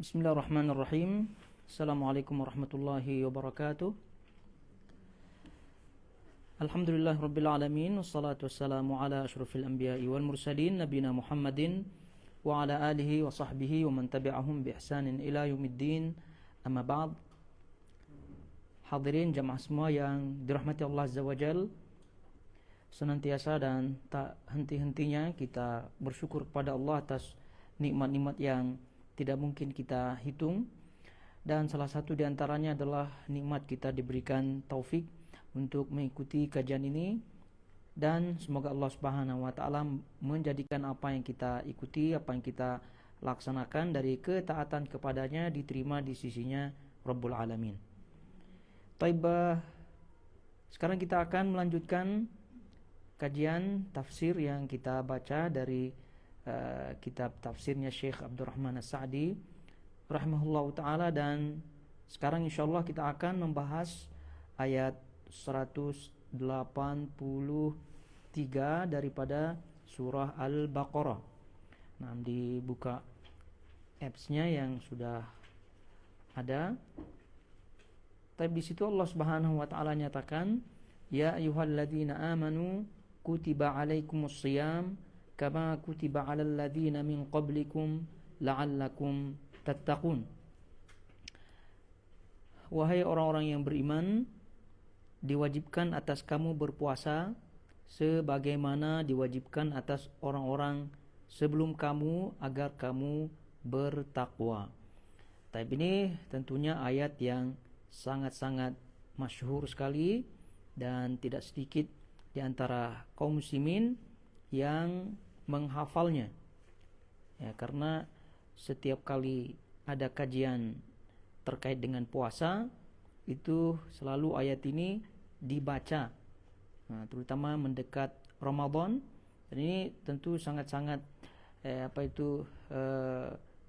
Bismillahirrahmanirrahim. Assalamualaikum warahmatullahi wabarakatuh. Alhamdulillahirabbil alamin, wassalatu wassalamu ala asyrafil anbiya'i wal mursalin nabiyina Muhammadin wa ala alihi wa sahbihi wa man tabi'ahum bi ihsanin ila yaumiddin. Amma ba'd. Hadirin jamaah semua yang dirahmati Allah Azza wa Jalla, senantiasa dan tak henti-hentinya kita bersyukur kepada Allah atas nikmat-nikmat yang tidak mungkin kita hitung, dan salah satu di antaranya adalah nikmat kita diberikan taufik untuk mengikuti kajian ini, dan semoga Allah Subhanahu wa taala menjadikan apa yang kita ikuti, apa yang kita laksanakan dari ketaatan kepadanya diterima di sisinya Rabbul Alamin. Taibah, sekarang kita akan melanjutkan kajian tafsir yang kita baca dari kitab tafsirnya Syekh Abdurrahman As-Sa'di rahimahullahu ta'ala, dan sekarang insyaallah kita akan membahas ayat 183 daripada surah Al-Baqarah. Nah, dibuka apps-nya yang sudah ada. Tapi di situ Allah Subhanahu wa taala nyatakan, ya ayyuhalladzina amanu kutiba alaikumus shiyam kama kutiba 'alal ladzina min qablikum la'allakum tattaqun. Wahai orang-orang yang beriman, diwajibkan atas kamu berpuasa sebagaimana diwajibkan atas orang-orang sebelum kamu agar kamu bertakwa. Tapi ini tentunya ayat yang sangat-sangat masyhur sekali, dan tidak sedikit di antara kaum muslimin yang menghafalnya, ya, karena setiap kali ada kajian terkait dengan puasa itu selalu ayat ini dibaca, nah, terutama mendekat Ramadan. Dan ini tentu sangat-sangat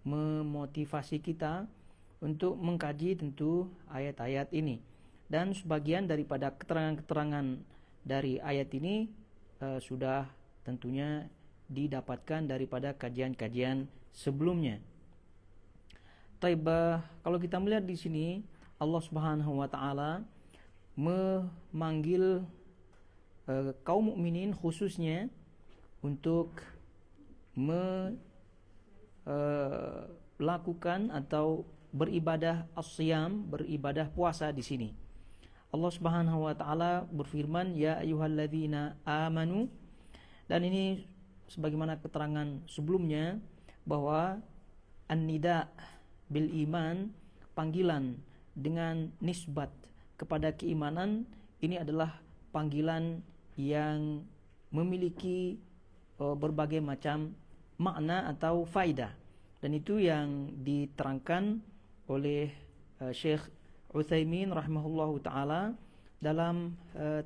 memotivasi kita untuk mengkaji tentu ayat-ayat ini, dan sebagian daripada keterangan-keterangan dari ayat ini sudah tentunya didapatkan daripada kajian-kajian sebelumnya. Taibah, kalau kita melihat di sini Allah Subhanahu wa taala memanggil kaum mukminin khususnya untuk melakukan atau beribadah as-siyam, beribadah puasa di sini. Allah Subhanahu wa taala berfirman, ya ayyuhalladzina amanu, dan ini sebagaimana keterangan sebelumnya bahwa an-nida bil iman, panggilan dengan nisbat kepada keimanan, ini adalah panggilan yang memiliki berbagai macam makna atau faidah, dan itu yang diterangkan oleh Syekh Utsaimin rahimahullahu taala dalam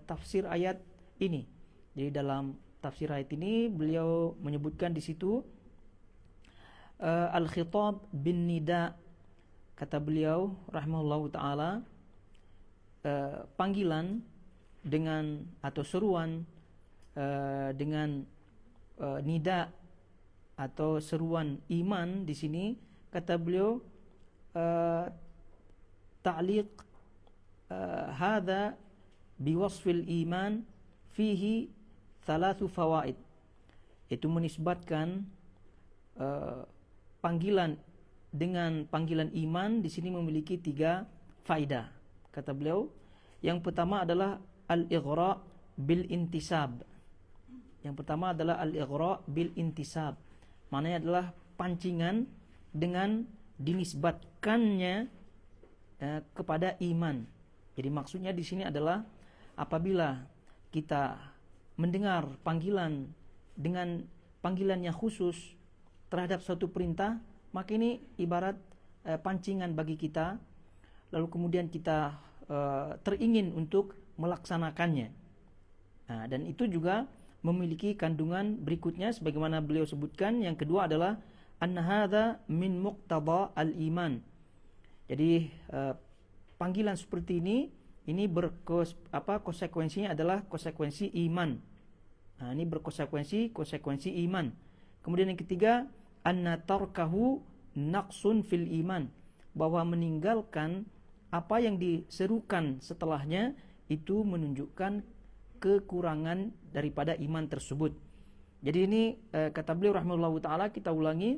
tafsir ayat ini. Jadi dalam tafsir ayat ini beliau menyebutkan di situ al-khitab bin nida, kata beliau rahimahullahu taala, panggilan dengan atau seruan dengan nida atau seruan iman di sini, kata beliau ta'liq hadza biwasfil iman fihi thalathu fawaid, itu menisbatkan panggilan dengan panggilan iman di sini memiliki 3 faidah. Kata beliau, yang pertama adalah al-ighra bil intisab. Yang pertama adalah al-ighra bil intisab. Maknanya adalah pancingan dengan dinisbatkannya kepada iman. Jadi maksudnya di sini adalah apabila kita mendengar panggilan dengan panggilan yang khusus terhadap suatu perintah, maka ini ibarat pancingan bagi kita, lalu kemudian kita teringin untuk melaksanakannya. Nah, dan itu juga memiliki kandungan berikutnya sebagaimana beliau sebutkan. Yang kedua adalah anna hadza min muqtada al-iman. Jadi panggilan seperti ini konsekuensinya adalah konsekuensi iman. Nah, ini konsekuensi iman. Kemudian yang ketiga, anna tarkahu naqsun fil iman, bahwa meninggalkan apa yang diserukan setelahnya itu menunjukkan kekurangan daripada iman tersebut. Jadi ini kata beliau rahimahullahu taala, kita ulangi,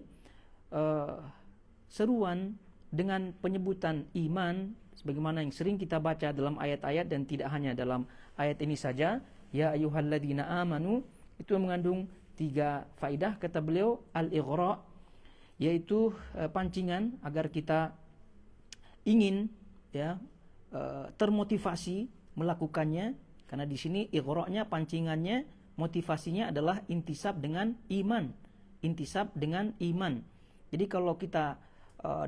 seruan dengan penyebutan iman sebagaimana yang sering kita baca dalam ayat-ayat dan tidak hanya dalam ayat ini saja, ya ayyuhalladzina amanu, itu mengandung 3 faidah kata beliau. Al-ighra, yaitu pancingan agar kita ingin termotivasi melakukannya, karena di sini ighra-nya, pancingannya, motivasinya adalah intisab dengan iman. Intisab dengan iman. Jadi kalau kita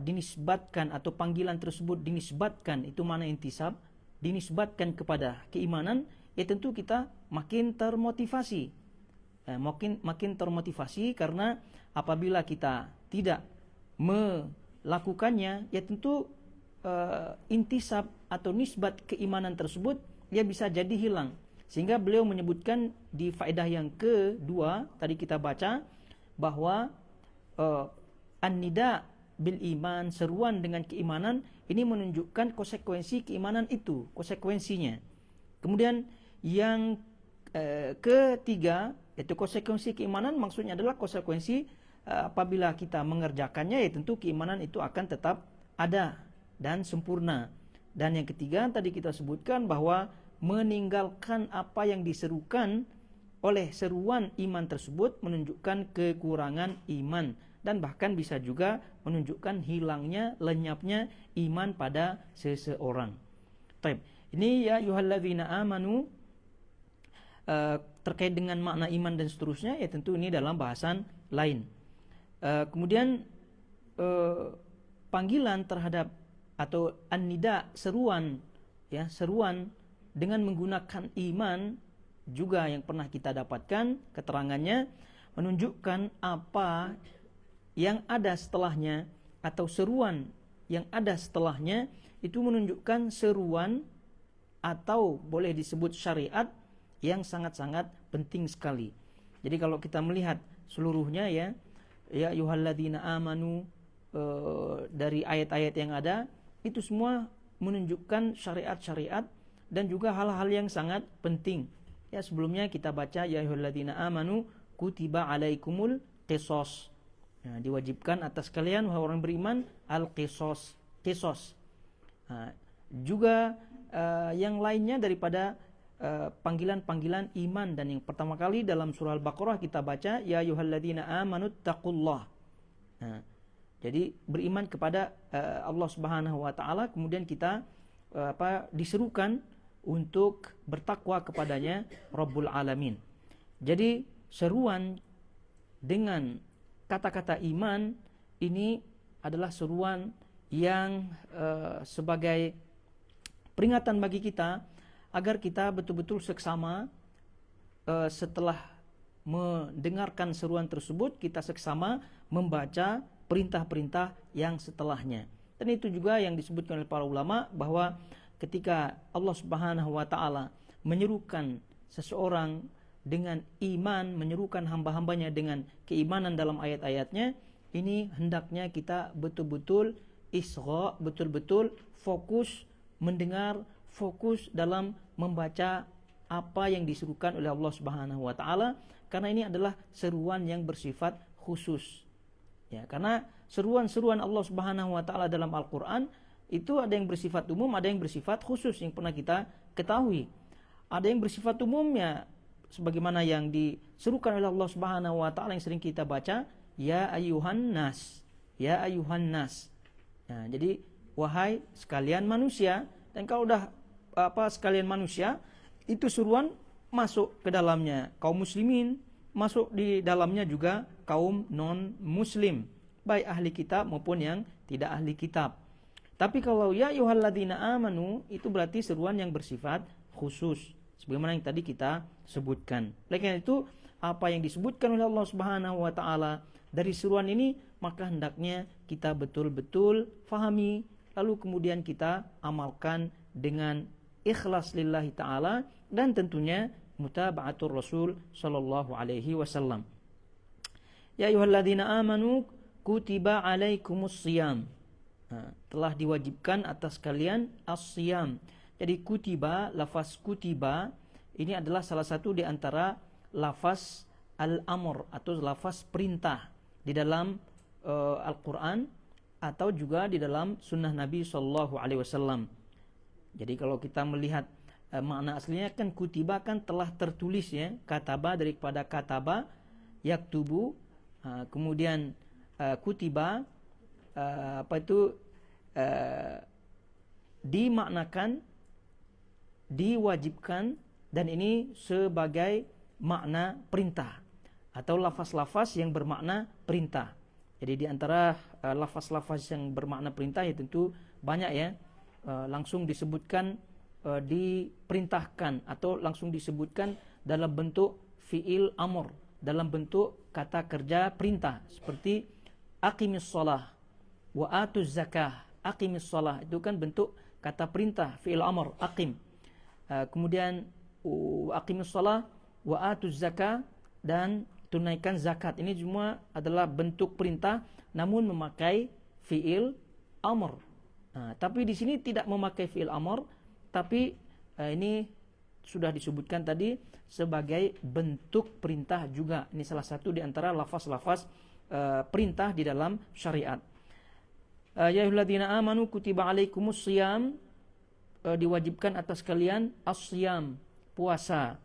dinisbatkan atau panggilan tersebut dinisbatkan, itu mana intisab, dinisbatkan kepada keimanan, ya tentu kita makin termotivasi. Makin termotivasi, karena apabila kita tidak melakukannya, ya tentu intisab atau nisbat keimanan tersebut ya bisa jadi hilang. Sehingga beliau menyebutkan di faedah yang kedua tadi kita baca, bahwa an-nida bil iman, seruan dengan keimanan, ini menunjukkan konsekuensi keimanan itu, konsekuensinya. Kemudian yang ketiga, yaitu konsekuensi keimanan, maksudnya adalah konsekuensi apabila kita mengerjakannya, ya tentu keimanan itu akan tetap ada dan sempurna. Dan yang ketiga tadi kita sebutkan bahwa meninggalkan apa yang diserukan oleh seruan iman tersebut menunjukkan kekurangan iman, dan bahkan bisa juga menunjukkan hilangnya, lenyapnya iman pada seseorang. Baik, ini ya ayyuhalladzina amanu terkait dengan makna iman dan seterusnya, ya tentu ini dalam bahasan lain. Kemudian panggilan terhadap atau an-nida, seruan, ya, seruan dengan menggunakan iman juga yang pernah kita dapatkan keterangannya menunjukkan apa yang ada setelahnya, atau seruan yang ada setelahnya itu menunjukkan seruan atau boleh disebut syariat yang sangat-sangat penting sekali. Jadi kalau kita melihat seluruhnya, ya ayyuhalladzina amanu, dari ayat-ayat yang ada itu semua menunjukkan syariat-syariat dan juga hal-hal yang sangat penting. Ya, sebelumnya kita baca ya ayyuhalladzina amanu kutiba alaikumul qisas. Nah, diwajibkan atas kalian wahai orang beriman al-qisas, qisas. Nah, juga yang lainnya daripada panggilan-panggilan iman, dan yang pertama kali dalam surah Al-Baqarah kita baca ya ayyuhalladzina amanu taqullah. Nah, jadi beriman kepada Allah Subhanahu wa taala, kemudian kita diserukan untuk bertakwa kepadanya Rabbul Alamin. Jadi seruan dengan kata-kata iman ini adalah seruan yang sebagai peringatan bagi kita agar kita betul-betul seksama setelah mendengarkan seruan tersebut, kita seksama membaca perintah-perintah yang setelahnya. Dan itu juga yang disebutkan oleh para ulama, bahwa ketika Allah Subhanahu wa taala menyerukan seseorang dengan iman, menyerukan hamba-hambanya dengan keimanan dalam ayat-ayatnya, ini hendaknya kita betul-betul isgha, betul-betul fokus mendengar, fokus dalam membaca apa yang disuruhkan oleh Allah Subhanahu wa taala, karena ini adalah seruan yang bersifat khusus. Ya, karena seruan-seruan Allah Subhanahu wa taala dalam Al-Qur'an itu ada yang bersifat umum, ada yang bersifat khusus yang pernah kita ketahui. Ada yang bersifat umumnya sebagaimana yang diserukan oleh Allah Subhanahu wa taala yang sering kita baca, ya ayyuhan nas, ya ayyuhan nas. Nah, jadi wahai sekalian manusia, dan kalau udah sekalian manusia, itu seruan masuk ke dalamnya kaum muslimin, masuk di dalamnya juga kaum non muslim, baik ahli kitab maupun yang tidak ahli kitab. Tapi kalau ya ayyuhalladzina amanu, itu berarti seruan yang bersifat khusus, sebagaimana yang tadi kita sebutkan. Oleh karena itu, apa yang disebutkan oleh Allah Subhanahu wa taala dari seruan ini, maka hendaknya kita betul-betul fahami, lalu kemudian kita amalkan dengan ikhlas lillahi ta'ala, dan tentunya mutaba'atur Rasul sallallahu alaihi wasallam. Ya ayyuhalladzina amanu kutiba alaikumus siyam. Telah diwajibkan atas kalian as-siyam. Jadi kutiba, lafaz kutiba ini adalah salah satu di antara lafaz al-amr atau lafaz perintah di dalam Al-Quran atau juga di dalam sunnah Nabi SAW. Jadi kalau kita melihat makna aslinya kan kutiba kan telah tertulis ya, kataba daripada kataba, yaktubu, kemudian kutiba dimaknakan, diwajibkan, dan ini sebagai makna perintah atau lafaz-lafaz yang bermakna perintah. Jadi di antara lafaz-lafaz yang bermakna perintah ya tentu banyak ya, langsung disebutkan, diperintahkan atau langsung disebutkan dalam bentuk fi'il amr, dalam bentuk kata kerja perintah, seperti aqimis shalah wa atuz zakah. Aqimis shalah itu kan bentuk kata perintah, fi'il amr, aqim. Kemudian aqimis shalah wa atuz zakah, dan tunaikan zakat. Ini semua adalah bentuk perintah namun memakai fi'il amr. Tapi di sini tidak memakai fi'il amr, tapi ini sudah disebutkan tadi sebagai bentuk perintah juga. Ini salah satu di antara lafaz-lafaz perintah di dalam syariat. Ya ayyuhalladzina amanu kutiba alaikumus shiyam, diwajibkan atas kalian as-shiyam, puasa.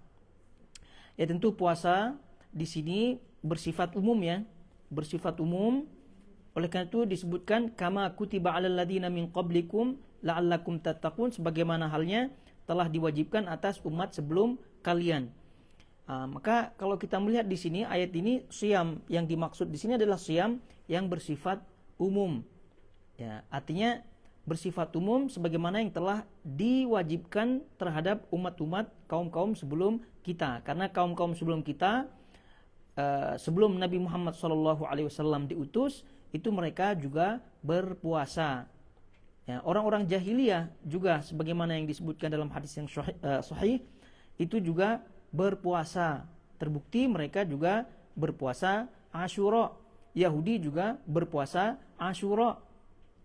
Ya tentu puasa di sini bersifat umum ya, bersifat umum. Oleh karena itu disebutkan kama kutiba alal ladzina min qablikum la'allakum tattaqun, sebagaimana halnya telah diwajibkan atas umat sebelum kalian. Maka kalau kita melihat di sini ayat ini, shiyam yang dimaksud di sini adalah shiyam yang bersifat umum. Ya, artinya bersifat umum sebagaimana yang telah diwajibkan terhadap umat-umat kaum-kaum sebelum kita. Karena kaum-kaum sebelum kita, sebelum Nabi Muhammad SAW diutus, itu mereka juga berpuasa. Ya, orang-orang jahiliyah juga sebagaimana yang disebutkan dalam hadis yang sahih, itu juga berpuasa. Terbukti mereka juga berpuasa Asyura. Yahudi juga berpuasa Asyura.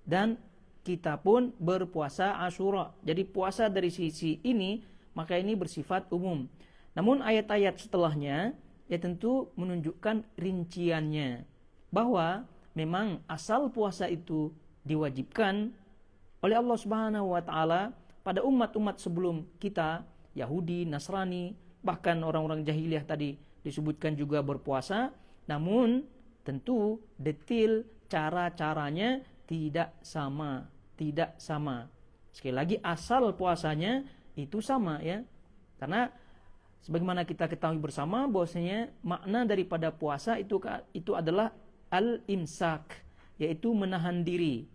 Dan kita pun berpuasa Asyura. Jadi puasa dari sisi ini, maka ini bersifat umum. Namun ayat-ayat setelahnya ya tentu menunjukkan rinciannya, bahwa memang asal puasa itu diwajibkan oleh Allah Subhanahu wa taala pada umat-umat sebelum kita, Yahudi, Nasrani, bahkan orang-orang jahiliyah tadi disebutkan juga berpuasa, namun tentu detail cara-caranya tidak sama. Sekali lagi asal puasanya itu sama ya. Karena sebagaimana kita ketahui bersama bahwasanya makna daripada puasa itu adalah al-imsak, yaitu menahan diri,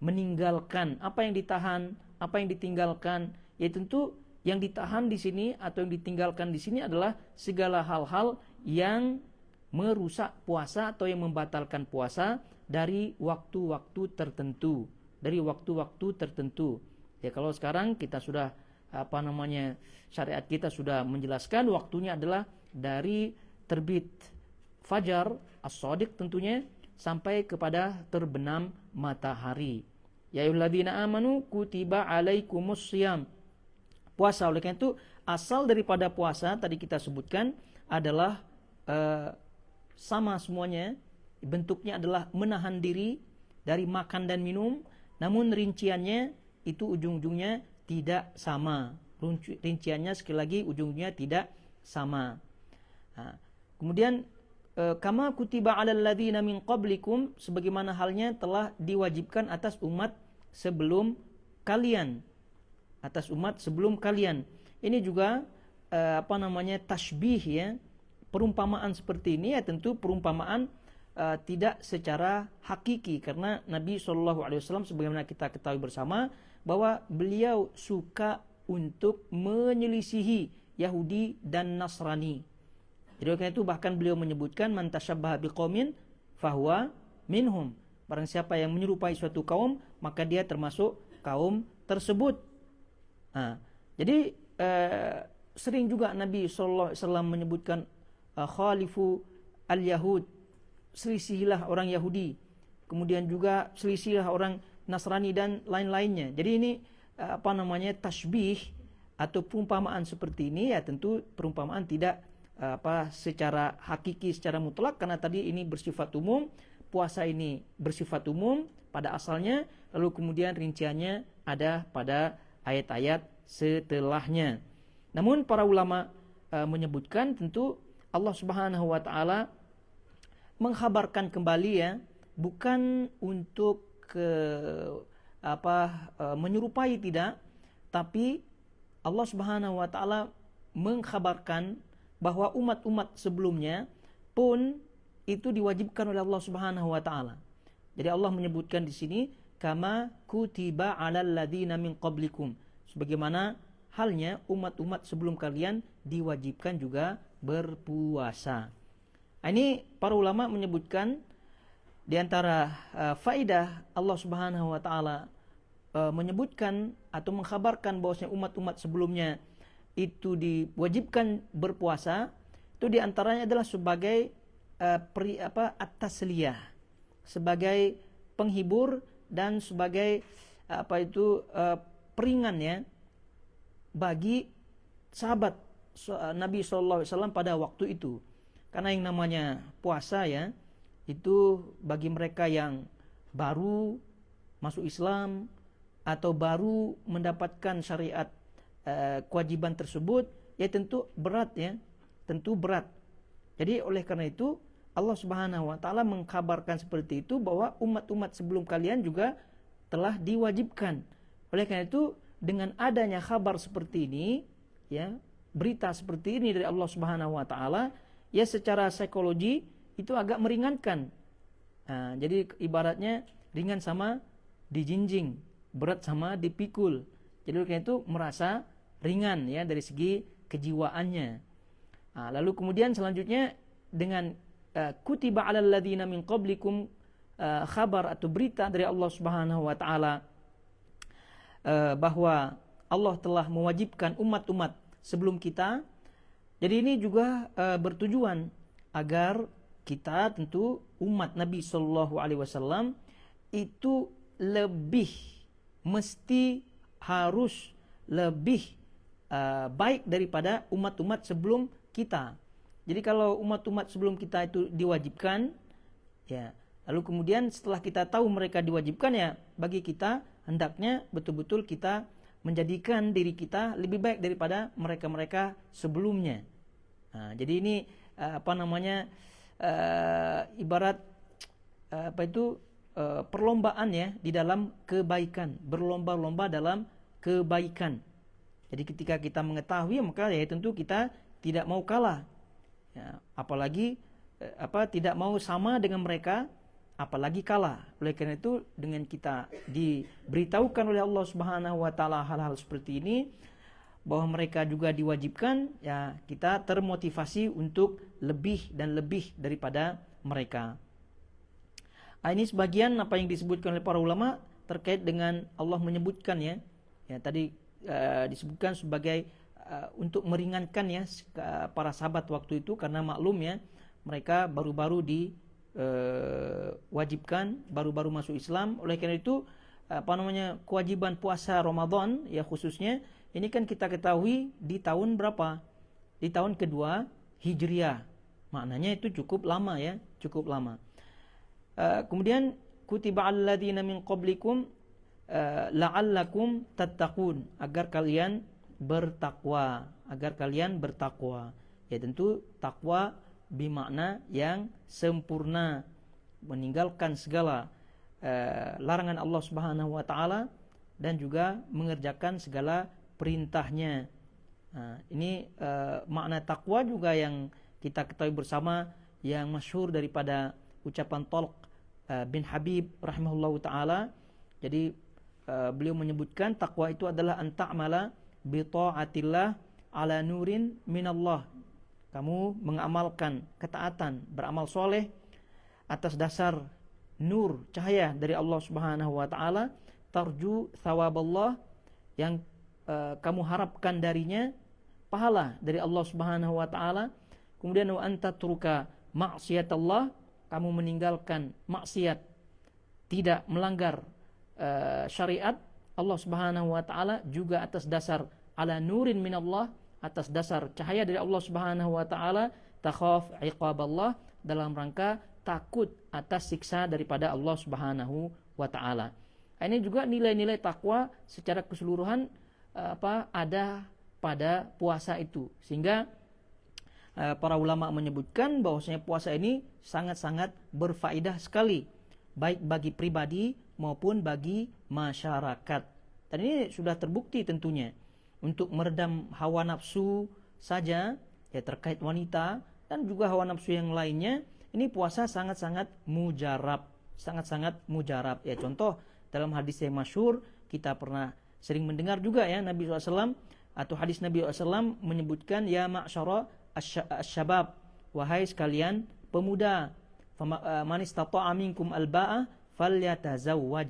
meninggalkan apa yang ditahan, apa yang ditinggalkan. Ya tentu yang ditahan di sini atau yang ditinggalkan di sini adalah segala hal-hal yang merusak puasa atau yang membatalkan puasa dari waktu-waktu tertentu, Ya kalau sekarang kita sudah syariat kita sudah menjelaskan waktunya adalah dari terbit fajar as-shadiq tentunya sampai kepada terbenam matahari. Ya ayyuhalladzina amanu kutiba alaikumus shiyam. Puasa, oleh karena itu asal daripada puasa tadi kita sebutkan adalah sama semuanya. Bentuknya adalah menahan diri dari makan dan minum, namun rinciannya itu ujung-ujungnya tidak sama. Rinciannya sekali lagi ujungnya tidak sama. Kemudian kama kutiba 'alal ladzina min qablikum, sebagaimana halnya telah diwajibkan atas umat sebelum kalian. Ini juga tashbih ya. Perumpamaan seperti ini ya tentu perumpamaan tidak secara hakiki, karena Nabi SAW sebagaimana kita ketahui bersama bahwa beliau suka untuk menyelisihi Yahudi dan Nasrani. Jadi karena itu bahkan beliau menyebutkan man tasyabbaha biqaumin fahuwa minhum. Barang siapa yang menyerupai suatu kaum, maka dia termasuk kaum tersebut. Jadi sering juga Nabi SAW menyebutkan khalifu al-Yahud, selisihilah orang Yahudi. kemudian juga selisih orang Nasrani dan lain-lainnya. Jadi ini tasbih atau perumpamaan seperti ini ya tentu perumpamaan tidak secara hakiki, secara mutlak, karena tadi ini bersifat umum, puasa ini bersifat umum pada asalnya, lalu kemudian rinciannya ada pada ayat-ayat setelahnya. Namun para ulama menyebutkan tentu Allah Subhanahu wa taala mengkhabarkan kembali ya, bukan untuk menyerupai, tidak, tapi Allah Subhanahu wa taala mengkhabarkan bahwa umat-umat sebelumnya pun itu diwajibkan oleh Allah Subhanahu wa taala. Jadi Allah menyebutkan di sini kama kutiba 'alal ladzina min qablikum, sebagaimana halnya umat-umat sebelum kalian diwajibkan juga berpuasa. Ini para ulama menyebutkan di antara faedah Allah Subhanahu wa taala menyebutkan atau mengkhabarkan bahwasanya umat-umat sebelumnya itu diwajibkan berpuasa, itu diantaranya adalah sebagai at-tasliyah, sebagai penghibur dan sebagai peringan ya bagi sahabat Nabi SAW pada waktu itu. Karena yang namanya puasa ya, itu bagi mereka yang baru masuk Islam atau baru mendapatkan syariat kewajiban tersebut, ya tentu berat ya, tentu berat. Jadi oleh karena itu Allah Subhanahu wa taala mengkabarkan seperti itu bahwa umat-umat sebelum kalian juga telah diwajibkan. Oleh karena itu dengan adanya kabar seperti ini ya, berita seperti ini dari Allah Subhanahu wa taala, ya secara psikologi itu agak meringankan. Nah, jadi ibaratnya ringan sama dijinjing, berat sama dipikul. Jadi oleh karena itu merasa ringan ya dari segi kejiwaannya. Nah, lalu kemudian selanjutnya dengan kutiba 'alal ladzina min qablikum, kabar atau berita dari Allah Subhanahu wa taala bahwa Allah telah mewajibkan umat-umat sebelum kita. Jadi ini juga bertujuan agar kita tentu umat Nabi sallallahu alaihi wasallam itu lebih mesti harus lebih baik daripada umat-umat sebelum kita. Jadi kalau umat-umat sebelum kita itu diwajibkan ya, lalu kemudian setelah kita tahu mereka diwajibkan ya, bagi kita hendaknya betul-betul kita menjadikan diri kita lebih baik daripada mereka-mereka sebelumnya. Nah, jadi ini ibarat perlombaan ya di dalam kebaikan, berlomba-lomba dalam kebaikan. Jadi ketika kita mengetahui, maka ya tentu kita tidak mau kalah ya, apalagi tidak mau sama dengan mereka, apalagi kalah. Oleh karena itu dengan kita diberitahukan oleh Allah Subhanahu wa taala hal-hal seperti ini, bahwa mereka juga diwajibkan, ya kita termotivasi untuk lebih dan lebih daripada mereka. Nah, ini sebagian apa yang disebutkan oleh para ulama terkait dengan Allah menyebutkan ya tadi disebutkan sebagai untuk meringankan ya para sahabat waktu itu, karena maklum ya mereka baru-baru diwajibkan, baru-baru masuk Islam. Oleh karena itu kewajiban puasa Ramadan ya khususnya ini kan kita ketahui di tahun berapa? Di tahun kedua Hijriah. Maknanya itu cukup lama ya, cukup lama. Kemudian kutiba 'alal ladzina min qablikum la'allakum tattaqun, agar kalian bertakwa, ya tentu takwa bermakna yang sempurna, meninggalkan segala larangan Allah Subhanahu wa taala dan juga mengerjakan segala perintahnya. Nah, ini makna takwa juga yang kita ketahui bersama, yang masyhur daripada ucapan Talq bin Habib rahimahullahu taala. Jadi beliau menyebutkan takwa itu adalah anta'mala bi ta'atillah ala nurin minallah. Kamu mengamalkan ketaatan, beramal soleh atas dasar nur, cahaya dari Allah Subhanahu wa taala, tarju thawaballah, yang kamu harapkan darinya pahala dari Allah Subhanahu wa taala. Kemudian wa anta turuka maksiatallah, kamu meninggalkan maksiat tidak melanggar syariat Allah Subhanahu wa taala, juga atas dasar ala nurin minallah, atas dasar cahaya dari Allah Subhanahu wa taala, takhaf iqaballah, dalam rangka takut atas siksa daripada Allah Subhanahu wa taala. Ini juga nilai-nilai takwa secara keseluruhan ada pada puasa itu, sehingga para ulama menyebutkan bahwasanya puasa ini sangat-sangat berfaedah sekali, baik bagi pribadi maupun bagi masyarakat. Dan ini sudah terbukti tentunya untuk meredam hawa nafsu saja ya terkait wanita dan juga hawa nafsu yang lainnya. Ini puasa sangat-sangat mujarab, sangat-sangat mujarab. Ya, contoh dalam hadis yang masyhur kita pernah sering mendengar juga ya, Nabi SAW atau hadis Nabi SAW menyebutkan, ya ma'syara asy-syabab, wahai sekalian pemuda, man istata'a minkum alba'ah falyatazawwaj.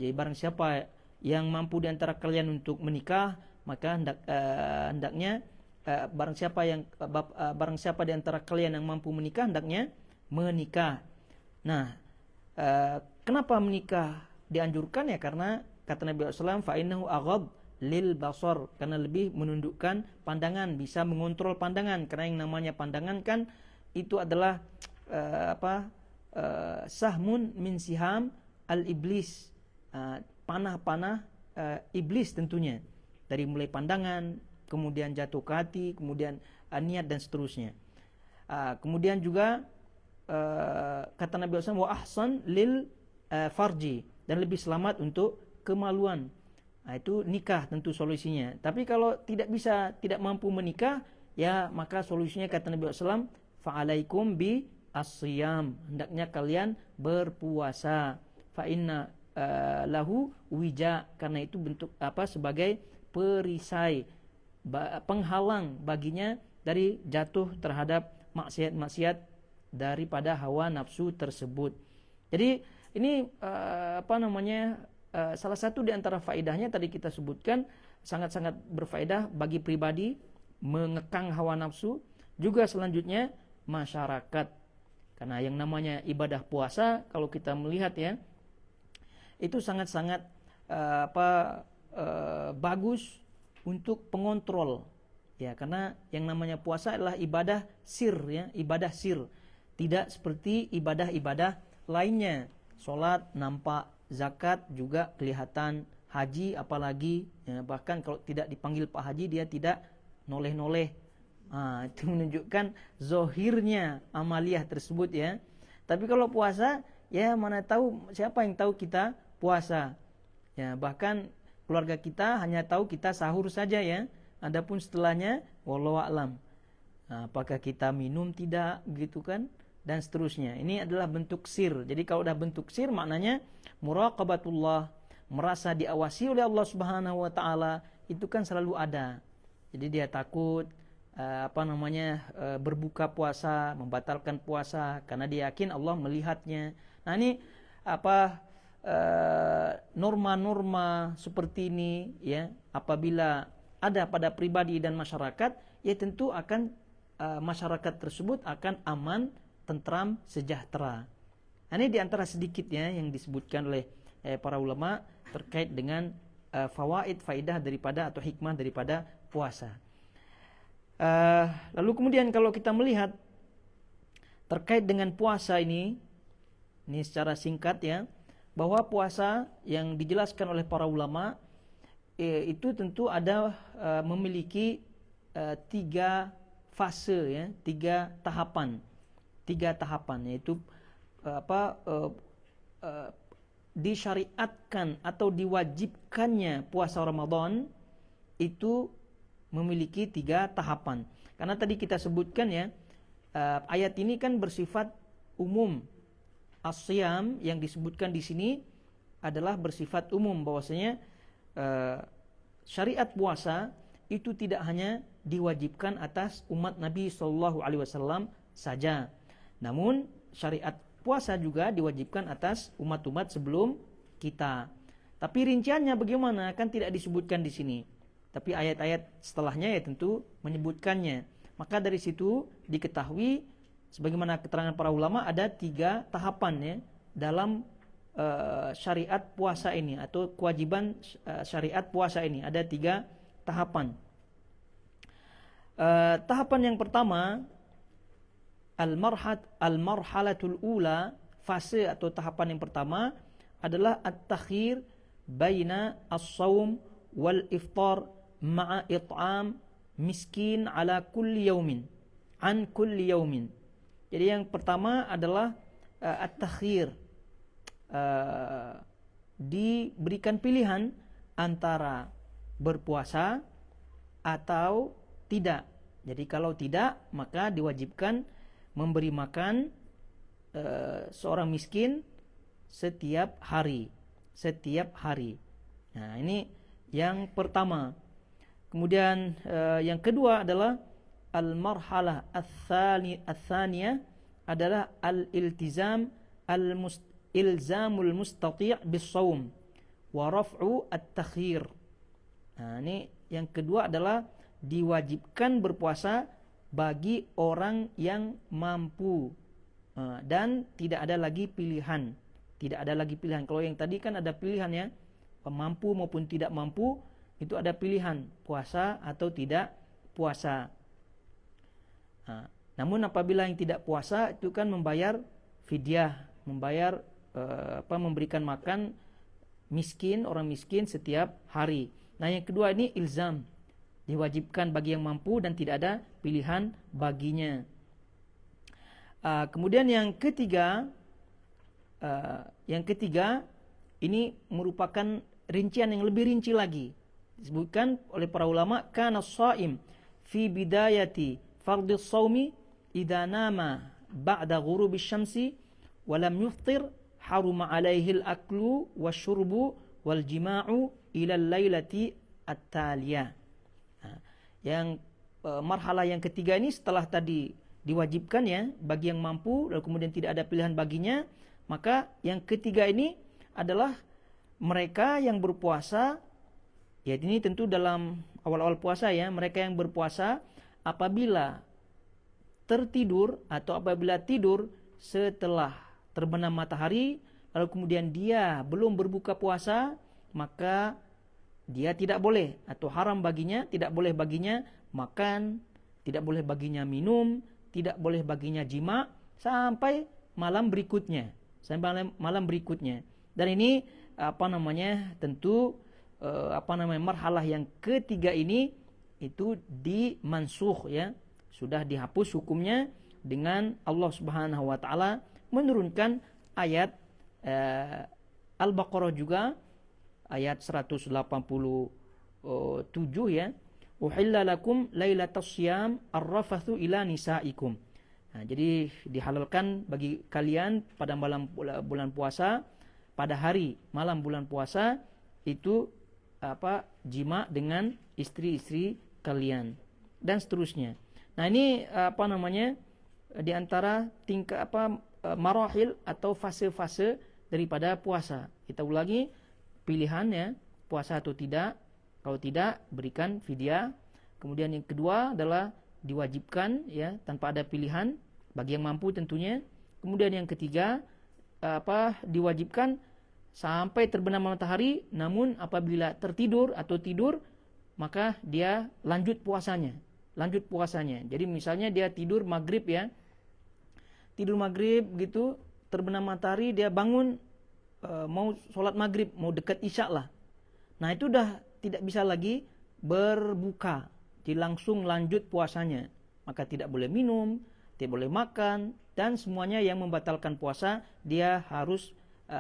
Jadi barang siapa yang mampu di antara kalian untuk menikah, maka hendaknya barang siapa di antara kalian yang mampu menikah, hendaknya menikah. Nah, kenapa menikah dianjurkan ya? Karena kata Nabi SAW, fa'innahu aghad lil basar, karena lebih menundukkan pandangan, bisa mengontrol pandangan. Karena yang namanya pandangan kan itu adalah sahmun min siham al iblis, panah-panah iblis tentunya, dari mulai pandangan, kemudian jatuh ke hati, kemudian niat dan seterusnya. Kemudian juga kata Nabi SAW, wa ahsan lil farji, dan lebih selamat untuk kemaluan. Itu nikah tentu solusinya. Tapi kalau tidak bisa, tidak mampu menikah, ya maka solusinya kata Nabi SAW, fa'alaikum bi as-siyam, hendaknya kalian berpuasa. Fa'inna lahu wija, karena itu bentuk sebagai perisai, penghalang baginya dari jatuh terhadap maksiat-maksiat daripada hawa nafsu tersebut. Jadi ini salah satu di antara faedahnya tadi kita sebutkan, sangat-sangat berfaedah bagi pribadi, mengekang hawa nafsu, juga selanjutnya masyarakat. Karena yang namanya ibadah puasa, kalau kita melihat ya, itu sangat-sangat bagus untuk pengontrol. Ya, karena yang namanya puasa adalah ibadah sir ya, ibadah sir. Tidak seperti ibadah-ibadah lainnya. Salat nampak, zakat juga kelihatan, haji apalagi ya, bahkan kalau tidak dipanggil Pak Haji dia tidak noleh-noleh. Itu menunjukkan zohirnya amaliyah tersebut ya. Tapi kalau puasa ya, mana tahu, siapa yang tahu kita puasa ya, bahkan keluarga kita hanya tahu kita sahur saja ya. Adapun setelahnya wallahu a'lam, apakah kita minum tidak gitu kan, dan seterusnya. Ini adalah bentuk sir. Jadi kalau udah bentuk sir, maknanya muraqabatullah, merasa diawasi oleh Allah Subhanahu wa taala, itu kan selalu ada. Jadi dia takut berbuka puasa, membatalkan puasa, karena dia yakin Allah melihatnya. Nah, ini norma-norma seperti ini ya, apabila ada pada pribadi dan masyarakat, ya tentu akan masyarakat tersebut akan aman, tentram, sejahtera. Ini diantara sedikitnya yang disebutkan oleh para ulama terkait dengan faedah daripada atau hikmah daripada puasa. Lalu kemudian kalau kita melihat terkait dengan puasa ini secara singkat ya, bahwa puasa yang dijelaskan oleh para ulama itu tentu ada memiliki 3 fase ya, 3 tahapan. 3 tahapan, yaitu disyariatkan atau diwajibkannya puasa Ramadan itu memiliki 3 tahapan. Karena tadi kita sebutkan ya, ayat ini kan bersifat umum. As-siyam yang disebutkan di sini adalah bersifat umum, bahwasanya syariat puasa itu tidak hanya diwajibkan atas umat Nabi SAW saja, namun syariat puasa juga diwajibkan atas umat-umat sebelum kita. Tapi rinciannya bagaimana kan tidak disebutkan di sini. Tapi ayat-ayat setelahnya ya tentu menyebutkannya. Maka dari situ diketahui, sebagaimana keterangan para ulama, ada 3 tahapan ya dalam syariat puasa ini atau kewajiban syariat puasa ini. Ada 3 tahapan. Tahapan yang pertama, al-marhalatul ula, fase atau tahapan yang pertama adalah at-takhir baina as-shaum wal iftar ma'a it'am miskin ala kulli yaumin an kulli yaumin. Jadi yang pertama adalah at-takhir, diberikan pilihan antara berpuasa atau tidak. Jadi kalau tidak, maka diwajibkan memberi makan seorang miskin setiap hari. Nah, ini yang pertama. Kemudian yang kedua adalah al-marhalah ats-tsaniyah adalah al-iltizam ilzamul mustati' bis-shaum wa raf'u at-takhir. Nah, ini yang kedua adalah diwajibkan berpuasa bagi orang yang mampu dan tidak ada lagi pilihan. Kalau yang tadi kan ada pilihan ya, mampu maupun tidak mampu itu ada pilihan, puasa atau tidak puasa. Namun apabila yang tidak puasa itu kan membayar fidyah, memberikan makan orang miskin setiap hari. Nah, yang kedua ini ilzam, diwajibkan bagi yang mampu dan tidak ada pilihan baginya. Kemudian yang ketiga ini merupakan rincian yang lebih rinci lagi. Disebutkan oleh para ulama, kana shaim fi bidayati fardhis shaumi idza nama ba'da ghurubi syamsi wa lam yuftir haruma alaihi al-aklu wasyurbu wal jima'u ila al-lailati at-taliyah. Yang marhalah yang ketiga ini setelah tadi diwajibkan ya bagi yang mampu lalu kemudian tidak ada pilihan baginya, maka yang ketiga ini adalah mereka yang berpuasa. Ya, ini tentu dalam awal-awal puasa ya, mereka yang berpuasa apabila tertidur atau apabila tidur setelah terbenam matahari lalu kemudian dia belum berbuka puasa, maka dia tidak boleh atau haram baginya, tidak boleh baginya makan, tidak boleh baginya minum, tidak boleh baginya jima sampai malam berikutnya. Dan ini tentu marhalah yang ketiga ini itu dimansuh ya, sudah dihapus hukumnya dengan Allah Subhanahu wa taala menurunkan ayat Al-Baqarah juga ayat 187 ya, uhilla lakum lailatas syiyam ar-rafathu ila nisaikum. Nah, jadi dihalalkan bagi kalian pada malam bulan puasa, pada hari malam bulan puasa itu jima dengan istri-istri kalian dan seterusnya. Nah, ini di antara tingkat marahil atau fase-fase daripada puasa. Kita ulangi, pilihan ya, puasa atau tidak. Kalau tidak, berikan fidyah. Kemudian yang kedua adalah diwajibkan ya tanpa ada pilihan bagi yang mampu tentunya. Kemudian yang ketiga diwajibkan sampai terbenam matahari, namun apabila tertidur atau tidur maka dia lanjut puasanya. Jadi misalnya dia tidur maghrib ya, gitu, terbenam matahari dia bangun mau sholat maghrib, mau dekat isya lah. Nah, itu udah tidak bisa lagi berbuka, jadi langsung lanjut puasanya. Maka tidak boleh minum, tidak boleh makan, dan semuanya yang membatalkan puasa dia harus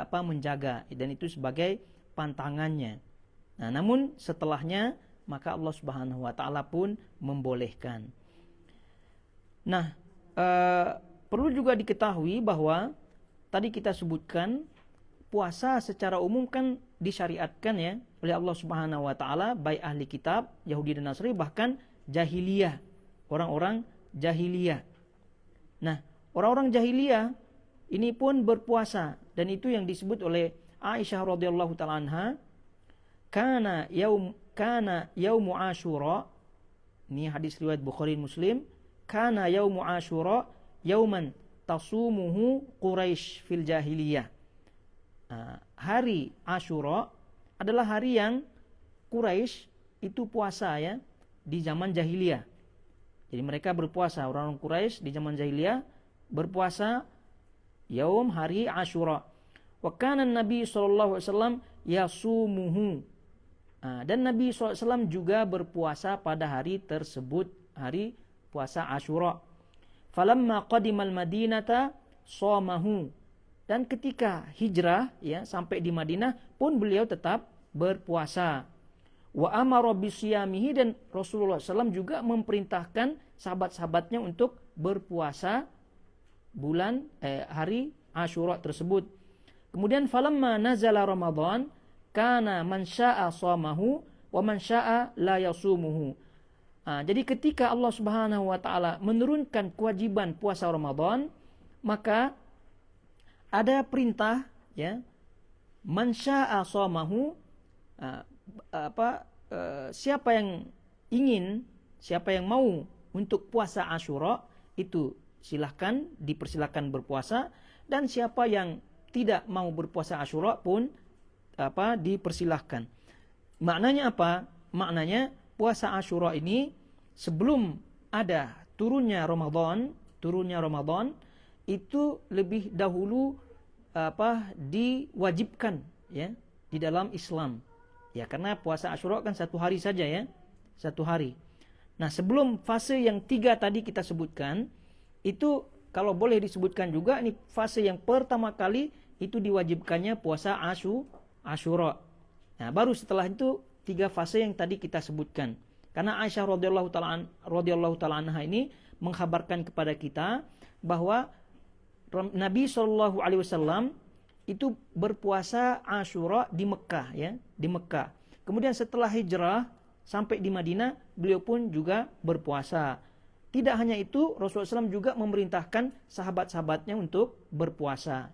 menjaga, dan itu sebagai pantangannya. Nah, namun setelahnya maka Allah Subhanahu wa taala pun membolehkan. Nah, perlu juga diketahui bahwa tadi kita sebutkan puasa secara umum kan disyariatkan ya oleh Allah Subhanahu wa taala baik ahli kitab Yahudi dan Nasrani, bahkan jahiliyah, orang-orang jahiliyah. Nah, orang-orang jahiliyah ini pun berpuasa, dan itu yang disebut oleh Aisyah radhiyallahu taala anha, kana yaumu Asyura. Ini hadis riwayat Bukhari Muslim. Kana yaumu Asyura yauman tasumuhu Quraisy fil jahiliyah. Hari Asyura adalah hari yang Quraisy itu puasa ya di zaman jahiliyah. Jadi mereka berpuasa, orang-orang Quraisy di zaman jahiliyah berpuasa yaum hari Asyura. Wa kana Nabi sallallahu alaihi wasallam yasumuhu. Dan Nabi SAW juga berpuasa pada hari tersebut, hari puasa Asyura. Falamma qadimal Madinata shamahu. Dan ketika hijrah ya sampai di Madinah pun beliau tetap berpuasa. Wa amara bisiyamihi, dan Rasulullah SAW juga memerintahkan sahabat-sahabatnya untuk berpuasa hari Asyura tersebut. Kemudian falamma nazala Ramadan kana man syaa shamahu wa man syaa la yasumuhu. Jadi ketika Allah Subhanahu wa taala menurunkan kewajiban puasa Ramadan, maka ada perintah ya, man syaa shamahu, siapa yang ingin, siapa yang mau untuk puasa Asyura itu silahkan, dipersilahkan berpuasa, dan siapa yang tidak mau berpuasa Asyura pun dipersilahkan. Maknanya apa? Maknanya puasa Asyura ini sebelum ada turunnya Ramadan itu lebih dahulu diwajibkan ya di dalam Islam. Ya, karena puasa Asyura kan 1 hari saja ya, 1 hari. Nah, sebelum fase yang 3 tadi kita sebutkan, itu kalau boleh disebutkan juga ini fase yang pertama kali itu diwajibkannya puasa Asyura. Nah, baru setelah itu 3 fase yang tadi kita sebutkan. Karena Aisyah radhiyallahu taala anha ini mengkhabarkan kepada kita bahwa Nabi sallallahu alaihi wasallam itu berpuasa Asyura di Mekah ya, di Mekah. Kemudian setelah hijrah sampai di Madinah, beliau pun juga berpuasa. Tidak hanya itu, Rasulullah SAW juga memerintahkan sahabat-sahabatnya untuk berpuasa.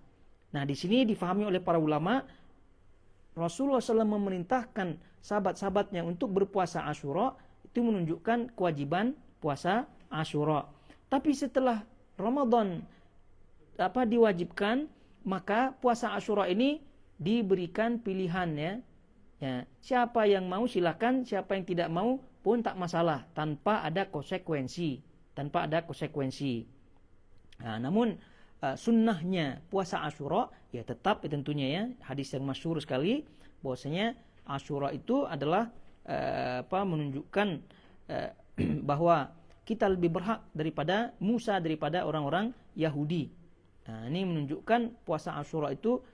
Nah, di sini difahami oleh para ulama, Rasulullah SAW memerintahkan sahabat-sahabatnya untuk berpuasa Asyura, itu menunjukkan kewajiban puasa Asyura. Tapi setelah Ramadan diwajibkan, maka puasa Asyura ini diberikan pilihan ya. Siapa yang mau silakan, siapa yang tidak mau pun tak masalah, tanpa ada konsekuensi. Namun sunnahnya puasa Asyura ya tetap tentunya ya, hadis yang masyhur sekali bahwasanya Asyura itu adalah menunjukkan bahwa kita lebih berhak daripada Musa, daripada orang-orang Yahudi. Nah, ini menunjukkan puasa Asyura itu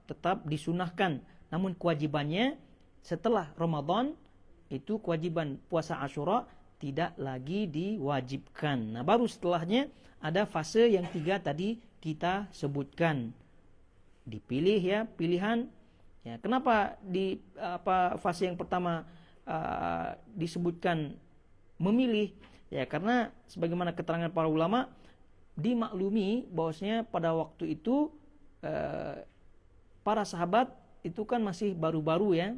tetap disunahkan, namun kewajibannya setelah Ramadan itu kewajiban puasa Asyura tidak lagi diwajibkan. Nah, baru setelahnya ada fase yang 3 tadi kita sebutkan. Dipilih ya, pilihan. Ya, kenapa di fase yang pertama disebutkan memilih? Ya, karena sebagaimana keterangan para ulama, dimaklumi bahwasanya pada waktu itu para sahabat itu kan masih baru-baru ya,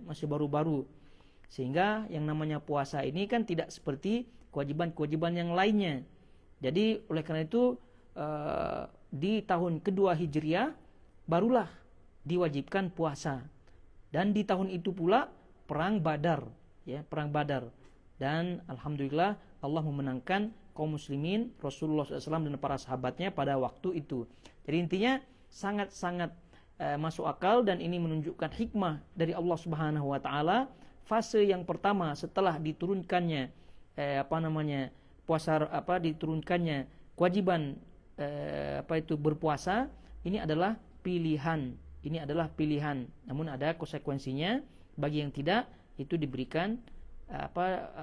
sehingga yang namanya puasa ini kan tidak seperti kewajiban-kewajiban yang lainnya. Jadi oleh karena itu di tahun kedua Hijriah barulah diwajibkan puasa. Dan di tahun itu pula perang Badar. Dan alhamdulillah Allah memenangkan kaum muslimin, Rasulullah SAW dan para sahabatnya pada waktu itu. Jadi intinya sangat-sangat masuk akal, dan ini menunjukkan hikmah dari Allah Subhanahu wa taala. Fase yang pertama setelah diturunkannya diturunkannya kewajiban berpuasa, ini adalah pilihan. Namun ada konsekuensinya. Bagi yang tidak, itu diberikan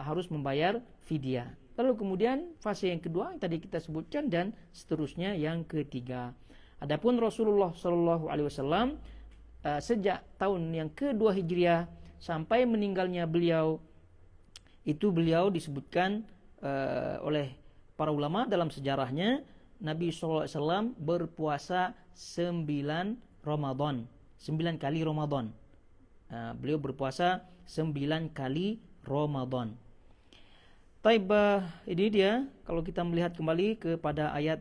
harus membayar fidyah. Lalu kemudian fase yang kedua yang tadi kita sebutkan, dan seterusnya yang ketiga. Adapun Rasulullah sallallahu alaihi wasallam sejak tahun yang kedua Hijriah sampai meninggalnya beliau, itu beliau disebutkan oleh para ulama dalam sejarahnya, Nabi sallallahu alaihi wasallam berpuasa 9 Ramadan, 9 kali Ramadan. Beliau berpuasa 9 kali Ramadan. Taib, ini dia kalau kita melihat kembali kepada ayat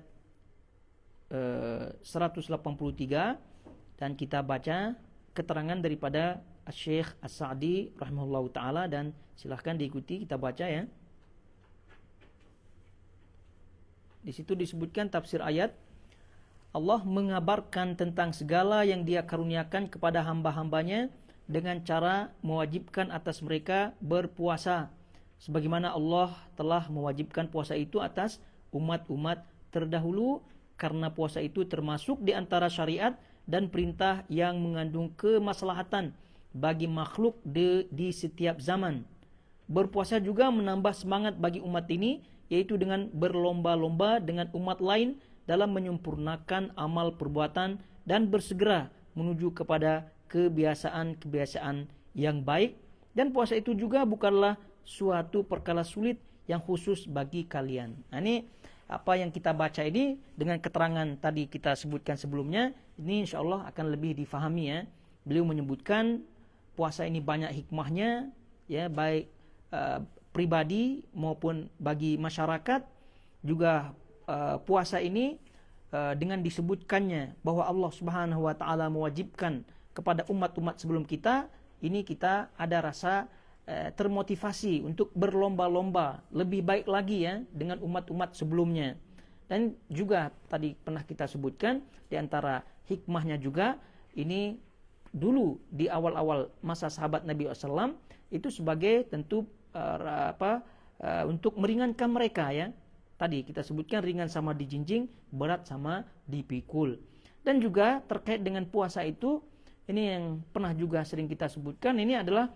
183, Dan kita baca keterangan daripada Syekh As-Sa'di rahimahullahu taala, dan silahkan diikuti, kita baca ya. Di situ disebutkan tafsir ayat, Allah mengabarkan tentang segala yang Dia karuniakan kepada hamba-hambanya dengan cara mewajibkan atas mereka berpuasa, sebagaimana Allah telah mewajibkan puasa itu atas umat-umat terdahulu, karena puasa itu termasuk di antara syariat dan perintah yang mengandung kemaslahatan bagi makhluk di setiap zaman. Berpuasa juga menambah semangat bagi umat ini, yaitu dengan berlomba-lomba dengan umat lain dalam menyempurnakan amal perbuatan dan bersegera menuju kepada kebiasaan-kebiasaan yang baik. Dan puasa itu juga bukanlah suatu perkara sulit yang khusus bagi kalian. Nah, ini apa yang kita baca ini dengan keterangan tadi kita sebutkan sebelumnya, ini insyaallah akan lebih difahami ya. Beliau menyebutkan puasa ini banyak hikmahnya ya, baik pribadi maupun bagi masyarakat. Juga puasa ini dengan disebutkannya bahwa Allah Subhanahu wa taala mewajibkan kepada umat-umat sebelum kita, ini kita ada rasa termotivasi untuk berlomba-lomba lebih baik lagi ya dengan umat-umat sebelumnya. Dan juga tadi pernah kita sebutkan di antara hikmahnya juga, ini dulu di awal-awal masa sahabat Nabi SAW itu sebagai tentu untuk meringankan mereka ya. Tadi kita sebutkan ringan sama dijinjing, berat sama dipikul. Dan juga terkait dengan puasa itu, ini yang pernah juga sering kita sebutkan, ini adalah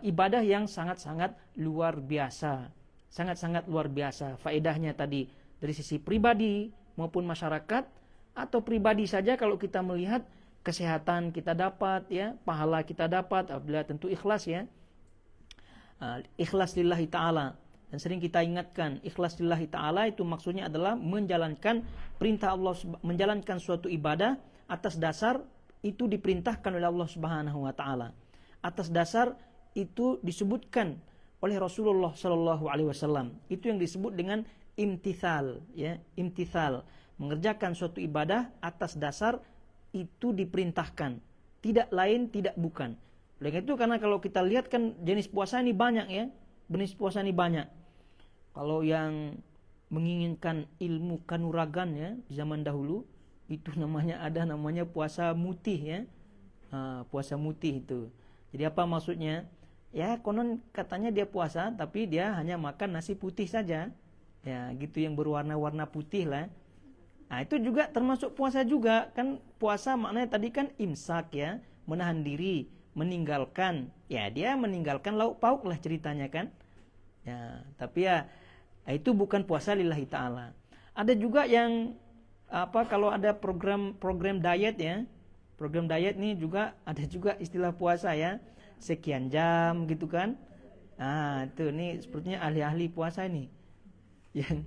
ibadah yang sangat-sangat luar biasa. Sangat-sangat luar biasa faedahnya tadi dari sisi pribadi maupun masyarakat. Atau pribadi saja kalau kita melihat kesehatan kita dapat ya, pahala kita dapat apabila tentu ikhlas ya. Ikhlas lillahi ta'ala. Dan sering kita ingatkan, ikhlas lillahi ta'ala itu maksudnya adalah menjalankan perintah Allah, menjalankan suatu ibadah atas dasar itu diperintahkan oleh Allah Subhanahu wa taala. Atas dasar itu disebutkan oleh Rasulullah sallallahu alaihi wasallam. Itu yang disebut dengan imtithal ya, imtithal, mengerjakan suatu ibadah atas dasar itu diperintahkan, tidak lain, tidak bukan. Oleh itu, karena kalau kita lihat kan jenis puasa ini banyak ya, jenis puasa ini banyak. Kalau yang menginginkan ilmu kanuragan ya di zaman dahulu, itu namanya puasa mutih ya. Puasa mutih itu. Jadi apa maksudnya? Ya konon katanya dia puasa tapi dia hanya makan nasi putih saja. Ya gitu, yang berwarna-warna putih lah. Nah itu juga termasuk puasa juga. Kan puasa maknanya tadi kan imsak ya, menahan diri, meninggalkan. Ya dia meninggalkan lauk pauk lah ceritanya kan. Ya, tapi ya itu bukan puasa lillahi ta'ala. Ada juga yang kalau ada program diet ya. Program diet ini juga ada juga istilah puasa ya. Sekian jam gitu kan. Nah, itu nih sepertinya ahli-ahli puasa ini. Yang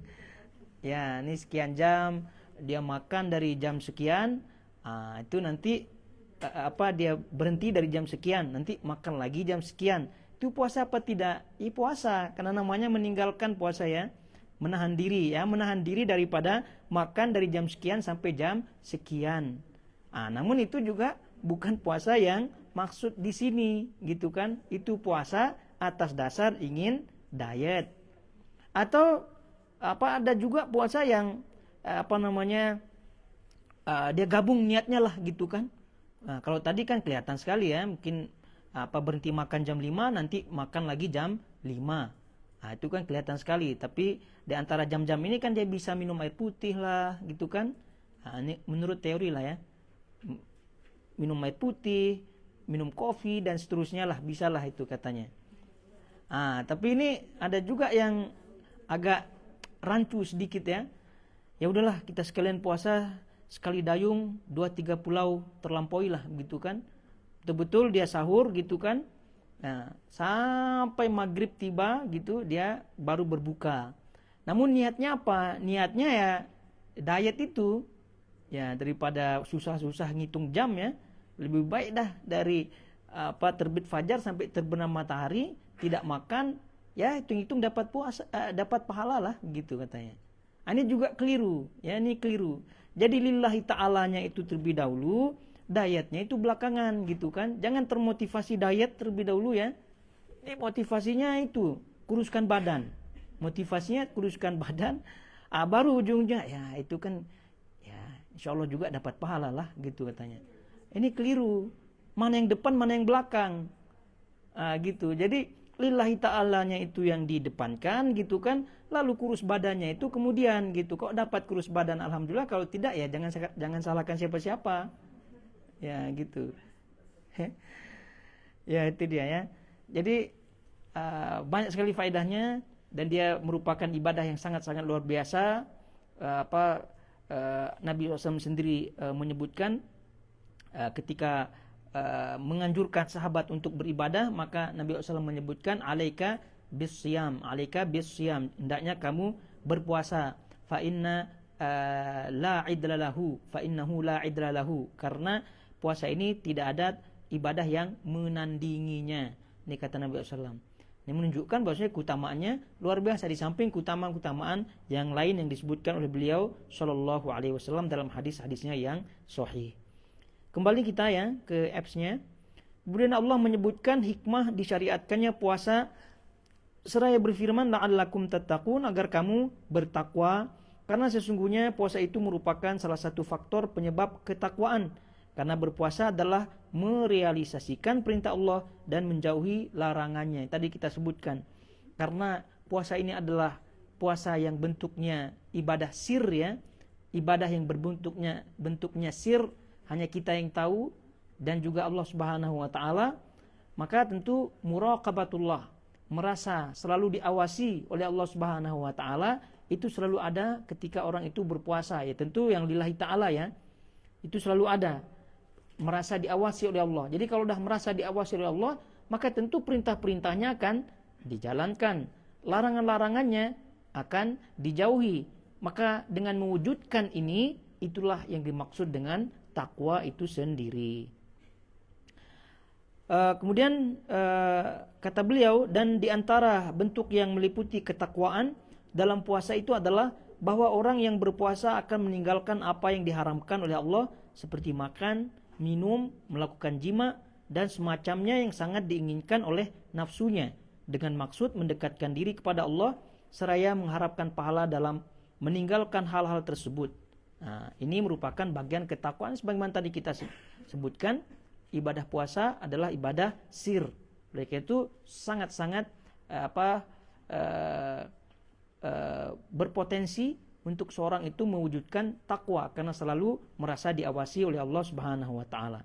ya, ini sekian jam dia makan dari jam sekian. Itu nanti dia berhenti dari jam sekian, nanti makan lagi jam sekian. Itu puasa apa tidak? Puasa, karena namanya meninggalkan puasa ya. Menahan diri ya, menahan diri daripada makan dari jam sekian sampai jam sekian. Namun itu juga bukan puasa yang maksud di sini gitu kan. Itu puasa atas dasar ingin diet. Atau ada juga puasa yang dia gabung niatnya lah gitu kan. Kalau tadi kan kelihatan sekali ya, mungkin berhenti makan jam 5, nanti makan lagi jam 5. Itu kan kelihatan sekali. Tapi di antara jam-jam ini kan dia bisa minum air putih lah gitu kan. Ini menurut teori lah ya. Minum air putih, minum kopi dan seterusnya lah, bisa lah itu katanya. Tapi ini ada juga yang agak rancu sedikit ya. Ya udahlah, kita sekalian puasa sekali dayung 2-3 pulau terlampaui lah gitu kan. Betul-betul dia sahur gitu kan. Sampai maghrib tiba gitu dia baru berbuka. Namun niatnya apa? Niatnya ya diet itu. Ya daripada susah-susah ngitung jam ya, lebih baik dah dari terbit fajar sampai terbenam matahari tidak makan, ya hitung-hitung dapat puasa, dapat pahala lah gitu katanya. Ini juga keliru, ya ini keliru. Jadi lillahi ta'alanya itu terlebih dahulu, dietnya itu belakangan gitu kan. Jangan termotivasi diet terlebih dahulu ya. Ini motivasinya itu kuruskan badan. Motivasinya kuruskan badan, baru ujungnya ya itu kan ya insya Allah juga dapat pahala lah gitu katanya. Ini keliru. Mana yang depan, mana yang belakang. Gitu. Jadi lillahi ta'alanya itu yang didepankan gitu kan. Lalu kurus badannya itu kemudian gitu. Kok dapat kurus badan alhamdulillah, kalau tidak ya jangan salahkan siapa-siapa. Ya gitu. Ya itu dia ya. Jadi banyak sekali faedahnya dan dia merupakan ibadah yang sangat-sangat luar biasa. Nabi SAW sendiri menyebutkan ketika menganjurkan sahabat untuk beribadah, maka Nabi SAW menyebutkan alaika bisyam, hendaknya kamu berpuasa, fa innahu la idla lahu, karena puasa ini tidak ada ibadah yang menandinginya. Ini kata Nabi SAW. Ini menunjukkan bahwasanya keutamaannya luar biasa, di samping keutamaan yang lain yang disebutkan oleh beliau Shallallahu Alaihi Wasallam dalam hadis-hadisnya yang sahih. Kembali kita ya ke apps-nya. Kemudian Allah menyebutkan hikmah disyariatkannya puasa seraya berfirman la'allakum tattaqun, agar kamu bertakwa, karena sesungguhnya puasa itu merupakan salah satu faktor penyebab ketakwaan. Karena berpuasa adalah merealisasikan perintah Allah dan menjauhi larangannya. Tadi kita sebutkan. Karena puasa ini adalah puasa yang bentuknya ibadah sir ya. Ibadah yang bentuknya sir, hanya kita yang tahu dan juga Allah Subhanahu wa taala. Maka tentu muraqabatullah, merasa selalu diawasi oleh Allah Subhanahu wa taala, itu selalu ada ketika orang itu berpuasa ya. Tentu yang lillahi taala ya. Itu selalu ada. Merasa diawasi oleh Allah. Jadi kalau sudah merasa diawasi oleh Allah, maka tentu perintah-perintahnya akan dijalankan, larangan-larangannya akan dijauhi. Maka dengan mewujudkan ini, itulah yang dimaksud dengan takwa itu sendiri. Kemudian kata beliau, dan diantara bentuk yang meliputi ketakwaan dalam puasa itu adalah bahwa orang yang berpuasa akan meninggalkan apa yang diharamkan oleh Allah, seperti makan, minum, melakukan jima, dan semacamnya yang sangat diinginkan oleh nafsunya, dengan maksud mendekatkan diri kepada Allah seraya mengharapkan pahala dalam meninggalkan hal-hal tersebut. Nah, ini merupakan bagian ketakwaan sebagaimana tadi kita sebutkan. Ibadah puasa adalah ibadah sir. Oleh karena itu sangat-sangat berpotensi untuk seorang itu mewujudkan takwa, karena selalu merasa diawasi oleh Allah Subhanahu wa taala.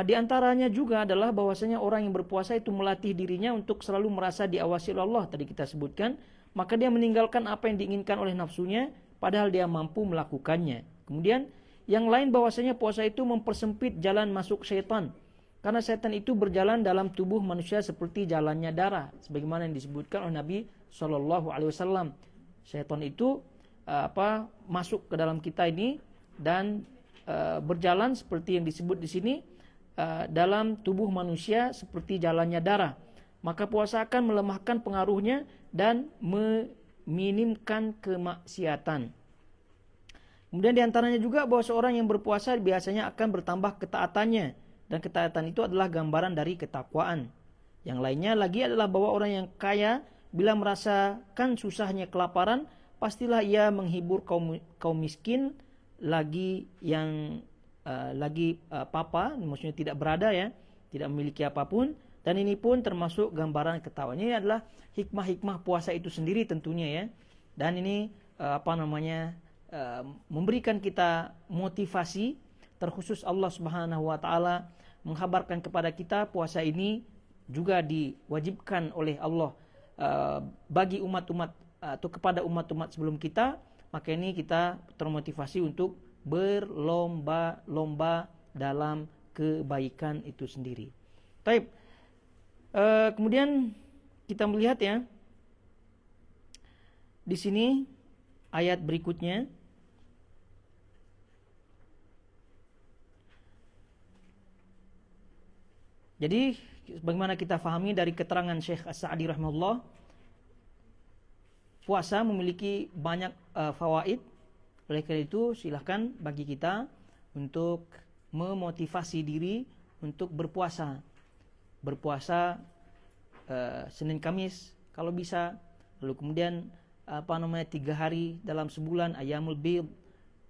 Di antaranya juga adalah bahwasanya orang yang berpuasa itu melatih dirinya untuk selalu merasa diawasi oleh Allah, tadi kita sebutkan. Maka dia meninggalkan apa yang diinginkan oleh nafsunya, padahal dia mampu melakukannya. Kemudian yang lain bahwasanya puasa itu mempersempit jalan masuk syaitan, karena syaitan itu berjalan dalam tubuh manusia seperti jalannya darah, sebagaimana yang disebutkan oleh Nabi Shallallahu Alaihi Wasallam. Syaitan itu masuk ke dalam kita ini dan berjalan seperti yang disebut di sini dalam tubuh manusia seperti jalannya darah. Maka puasa akan melemahkan pengaruhnya dan meminimkan kemaksiatan. Kemudian diantaranya juga bahwa seorang yang berpuasa biasanya akan bertambah ketaatannya, dan ketaatan itu adalah gambaran dari ketakwaan. Yang lainnya lagi adalah bahwa orang yang kaya bila merasakan susahnya kelaparan, pastilah ia menghibur kaum miskin lagi yang maksudnya tidak berada ya, tidak memiliki apapun. Dan ini pun termasuk gambaran ketawanya. Ini adalah hikmah-hikmah puasa itu sendiri tentunya ya. Dan ini memberikan kita motivasi, terkhusus Allah Subhanahu wa taala menghabarkan kepada kita puasa ini juga diwajibkan oleh Allah bagi umat-umat atau kepada umat-umat sebelum kita. Maka ini kita termotivasi untuk berlomba-lomba dalam kebaikan itu sendiri. Baik. Kemudian kita melihat ya di sini ayat berikutnya. Jadi bagaimana kita fahami dari keterangan Syekh As-Sa'di rahimahullah, puasa memiliki banyak fawaid. Oleh karena itu silahkan bagi kita untuk memotivasi diri untuk berpuasa. Berpuasa Senin Kamis kalau bisa, lalu kemudian 3 hari dalam sebulan, Ayyamul Bid,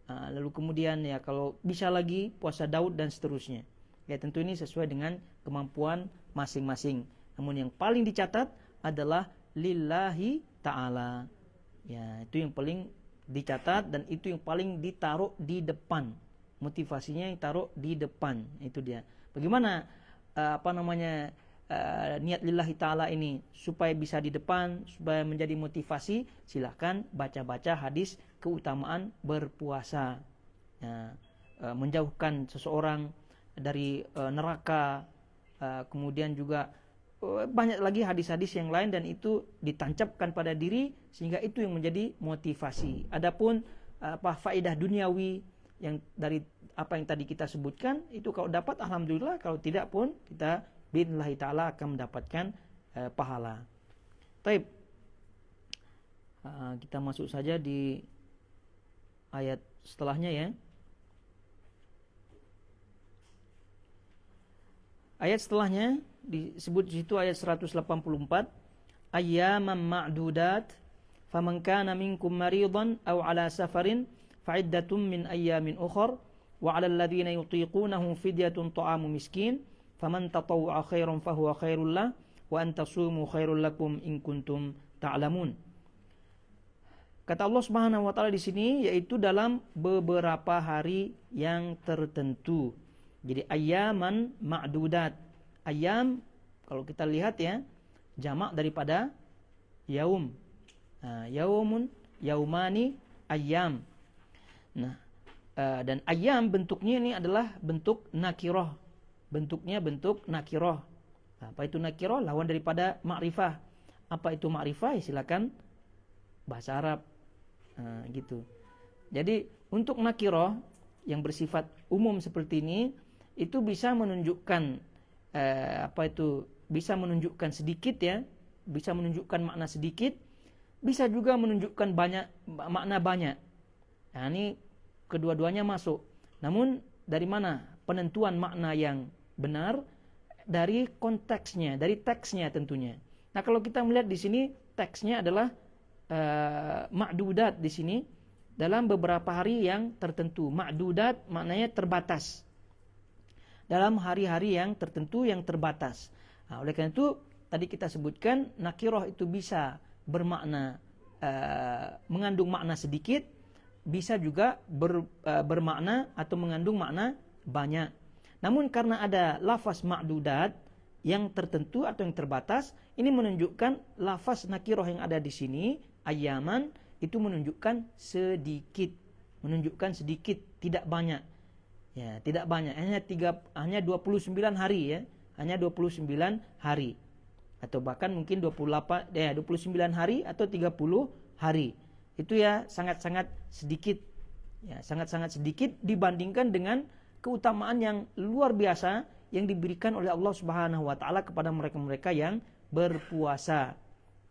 lalu kemudian ya kalau bisa lagi puasa Daud dan seterusnya. Ya tentu ini sesuai dengan kemampuan masing-masing. Namun yang paling dicatat adalah lillahi ta'ala. Ya, itu yang paling dicatat dan itu yang paling ditaruh di depan. Motivasinya yang taruh di depan, itu dia. Bagaimana niat lillahi ta'ala ini supaya bisa di depan, supaya menjadi motivasi? Silahkan baca-baca hadis keutamaan berpuasa. Ya, menjauhkan seseorang dari neraka, kemudian juga banyak lagi hadis-hadis yang lain, dan itu ditancapkan pada diri sehingga itu yang menjadi motivasi. Adapun faedah duniawi yang dari apa yang tadi kita sebutkan, itu kalau dapat alhamdulillah, kalau tidak pun kita billahi ta'ala akan mendapatkan pahala. Taib, kita masuk saja di ayat setelahnya ya. Ayat setelahnya disebut di situ ayat 184, ayyaman ma'dudat faman kana minkum maridan aw ala safarin fa'iddatun min ayyamin ukhra wa 'alal ladzina yutiqunahu fidyatun ta'amu miskin faman tatawwa'a khairan fahuwa khairul lah wa an tasumu khairul lakum in kuntum ta'lamun. Kata Allah Subhanahu wa taala di sini, yaitu dalam beberapa hari yang tertentu. Jadi ayyaman ma'dudat. Ayyam kalau kita lihat ya, jamak daripada yaum. Yaumun, yaumani, ayyam. Nah, dan ayyam bentuknya ini adalah bentuk nakirah. Bentuknya bentuk nakirah. Apa itu nakirah? Lawan daripada ma'rifah. Apa itu ma'rifah? Ya, silakan bahasa Arab. Gitu. Jadi untuk nakirah yang bersifat umum seperti ini, itu bisa menunjukkan bisa menunjukkan sedikit ya, bisa menunjukkan makna sedikit, bisa juga menunjukkan banyak makna banyak. Nah, ini kedua-duanya masuk. Namun dari mana penentuan makna yang benar? Dari konteksnya, dari teksnya tentunya. Nah, kalau kita melihat di sini teksnya adalah ma'dudat di sini dalam beberapa hari yang tertentu. Ma'dudat maknanya terbatas. Dalam hari-hari yang tertentu, yang terbatas. Nah, oleh karena itu tadi kita sebutkan nakirah itu bisa bermakna mengandung makna sedikit, bisa juga bermakna atau mengandung makna banyak. Namun karena ada lafaz ma'dudat yang tertentu atau yang terbatas, ini menunjukkan lafaz nakirah yang ada di sini, ayyaman, itu menunjukkan sedikit, tidak banyak. Ya, tidak banyak, hanya 29 hari ya, hanya 29 hari. Atau bahkan mungkin 29 hari atau 30 hari. Itu ya sangat-sangat sedikit. Ya, sangat-sangat sedikit dibandingkan dengan keutamaan yang luar biasa yang diberikan oleh Allah Subhanahu wa taala kepada mereka-mereka yang berpuasa.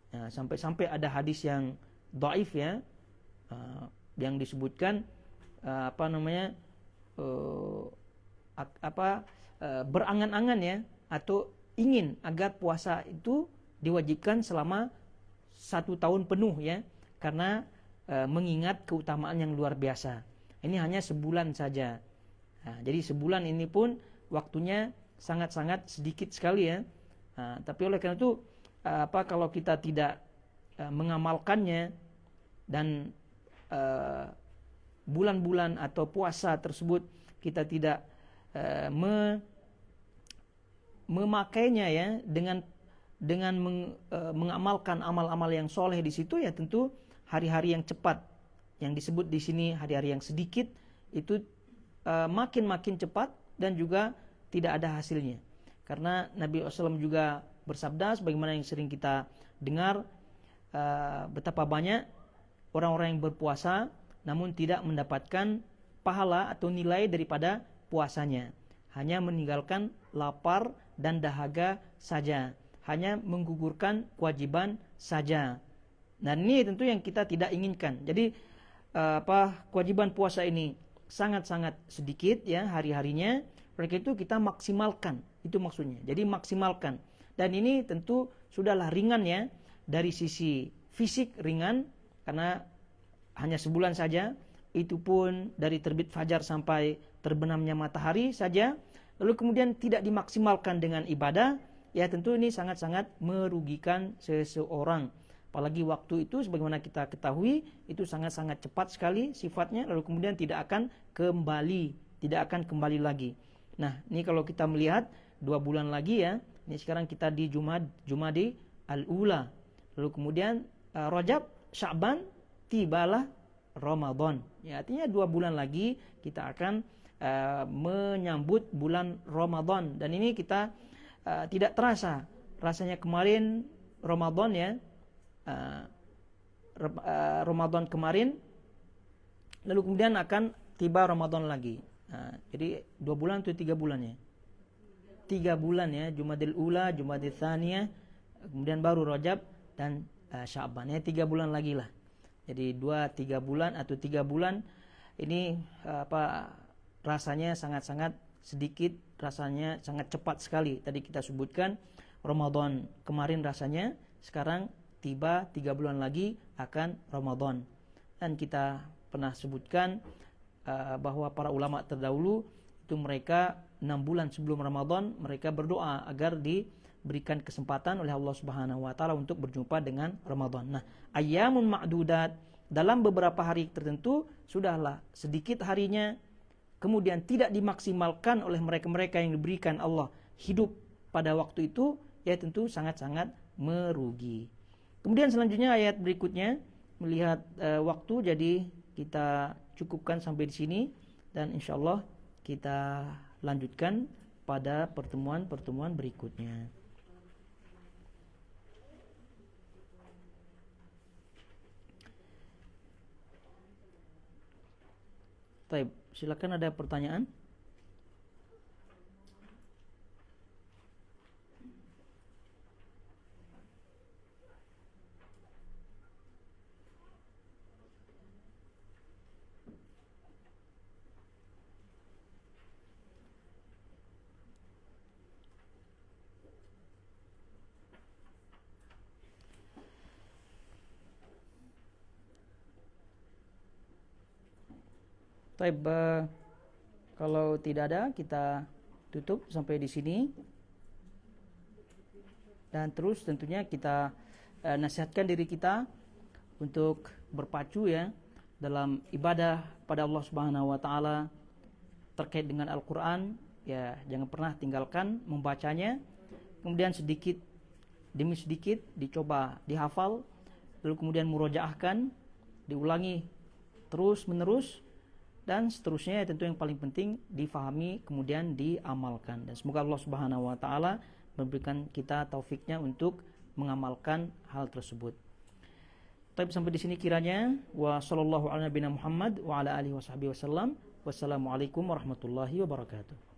Nah, sampai-sampai ada hadis yang dhaif ya, yang disebutkan berangan-angan ya, atau ingin agar puasa itu diwajibkan selama 1 tahun penuh ya, karena mengingat keutamaan yang luar biasa. Ini hanya sebulan saja. Nah, jadi sebulan ini pun waktunya sangat-sangat sedikit sekali ya. Nah, tapi oleh karena itu kalau kita tidak mengamalkannya dan bulan-bulan atau puasa tersebut kita tidak memakainya ya, dengan mengamalkan amal-amal yang soleh di situ, ya tentu hari-hari yang cepat yang disebut di sini hari-hari yang sedikit itu makin cepat dan juga tidak ada hasilnya. Karena Nabi SAW juga bersabda sebagaimana yang sering kita dengar, betapa banyak orang-orang yang berpuasa namun tidak mendapatkan pahala atau nilai daripada puasanya, hanya meninggalkan lapar dan dahaga saja, hanya menggugurkan kewajiban saja. Dan ini tentu yang kita tidak inginkan. Jadi kewajiban puasa ini sangat-sangat sedikit ya hari-harinya, mereka itu kita maksimalkan, itu maksudnya. Jadi maksimalkan. Dan ini tentu sudahlah ringan ya, dari sisi fisik ringan, karena hanya sebulan saja, itu pun dari terbit fajar sampai terbenamnya matahari saja, lalu kemudian tidak dimaksimalkan dengan ibadah, ya tentu ini sangat-sangat merugikan seseorang. Apalagi waktu itu sebagaimana kita ketahui itu sangat-sangat cepat sekali sifatnya, lalu kemudian tidak akan kembali lagi. Nah, ini kalau kita melihat 2 bulan lagi ya, ini sekarang kita di Jumadi al-Ula, lalu kemudian Rajab, Sya'ban, tibalah Ramadan. Ya, artinya 2 bulan lagi kita akan menyambut bulan Ramadan, dan ini kita tidak terasa rasanya kemarin Ramadan ya. Ramadan kemarin, lalu kemudian akan tiba Ramadan lagi. Jadi 2 bulan atau 3 bulan ya? 3 bulan ya, Jumadil Ula, Jumadil Tsaniyah, kemudian baru Rajab dan Sya'ban ya, 3 bulan lagi lah. Jadi 2-3 bulan atau 3 bulan ini rasanya sangat-sangat sedikit, rasanya sangat cepat sekali. Tadi kita sebutkan Ramadan kemarin rasanya, sekarang tiba 3 bulan lagi akan Ramadan. Dan kita pernah sebutkan bahwa para ulama terdahulu itu mereka 6 bulan sebelum Ramadan mereka berdoa agar diberikan kesempatan oleh Allah Subhanahu wa taala untuk berjumpa dengan Ramadan. Nah, ayyamun ma'dudat, dalam beberapa hari tertentu sudahlah sedikit harinya, kemudian tidak dimaksimalkan oleh mereka-mereka yang diberikan Allah hidup pada waktu itu, ya tentu sangat-sangat merugi. Kemudian selanjutnya ayat berikutnya melihat waktu, jadi kita cukupkan sampai di sini dan insyaallah kita lanjutkan pada pertemuan-pertemuan berikutnya. Baik, silakan ada pertanyaan? Baik, kalau tidak ada kita tutup sampai di sini. Dan terus tentunya kita nasihatkan diri kita untuk berpacu ya dalam ibadah pada Allah Subhanahu wa taala terkait dengan Al-Qur'an, ya jangan pernah tinggalkan membacanya. Kemudian sedikit demi sedikit dicoba dihafal, lalu kemudian murojaahkan, diulangi terus menerus, dan seterusnya. Tentu yang paling penting difahami kemudian diamalkan, dan semoga Allah Subhanahu wa taala memberikan kita taufiknya untuk mengamalkan hal tersebut. Tapi sampai di sini kiranya, wa sallallahu ala nabiyina Muhammad wa ala alihi wasallam. Wassalamualaikum warahmatullahi wabarakatuh.